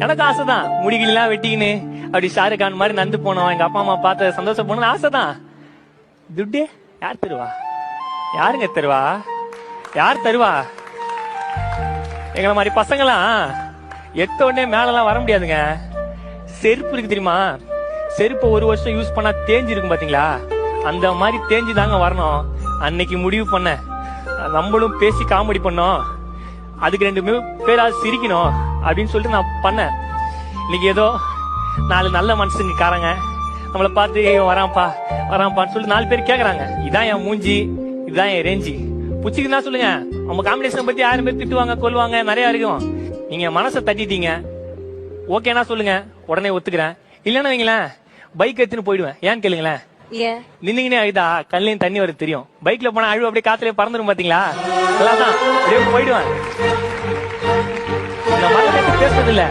எனக்கு ஆசைதான், முடிகளெல்லாம் வெட்டிக்கின்னு அப்படி ஷாருக்கான் மாதிரி நந்து போனோம், எங்க அப்பா அம்மா பார்த்து சந்தோஷம் போகணும்னு ஆசைதான். துட்டு யார் தருவா? யாருங்க தருவா? யார் தருவா? எங்களை மாதிரி பசங்களாம் எத்த உடனே மேலெல்லாம் வர முடியாதுங்க. செருப்பு இருக்கு தெரியுமா? செருப்பை ஒரு வருஷம் யூஸ் பண்ணா தேஞ்சு இருக்கும் பாத்தீங்களா? அந்த மாதிரி தேஞ்சு தாங்க வரணும். அன்னைக்கு முடிவு பண்ண, நம்மளும் பேசி காமெடி பண்ணோம், அதுக்கு 2 பேரா சிரிக்கணும் அப்படின்னு சொல்லிட்டு நான் பண்ணேன். இன்னைக்கு ஏதோ 4 நல்ல மனுஷங்க காரங்க நம்மளை பார்த்து வரான்ப்பா வரான்ப்பான்னு சொல்லிட்டு 4 பேர் கேக்குறாங்க. இதான் என் மூஞ்சி, இதுதான் என் ரேஞ்சி. புச்சிக்குன்னா சொல்லுங்க, நம்ம காம்பினேஷன் பத்தி 1000 பேர் திட்டுவாங்க, கொல்லுவாங்க, நிறைய இருக்கும். நீங்க மனசை தட்டிட்டீங்க, ஓகேனா சொல்லுங்க, உடனே ஒத்துக்கிறேன். இல்லன்னா வைங்களேன், பைக் எடுத்துன்னு போயிடுவேன். ஏன்னு கேளுங்களேன், நின்னீங்கன்னே அழுதா கண்ணிலையும் தண்ணி வருது தெரியும். பைக்ல போனா அழுவு அப்படியே காத்துலயே பறந்துரும் பாத்தீங்களா? அதான் அப்படியே போயிடுவேன். இந்த மாதிரி பேசுறது இல்ல.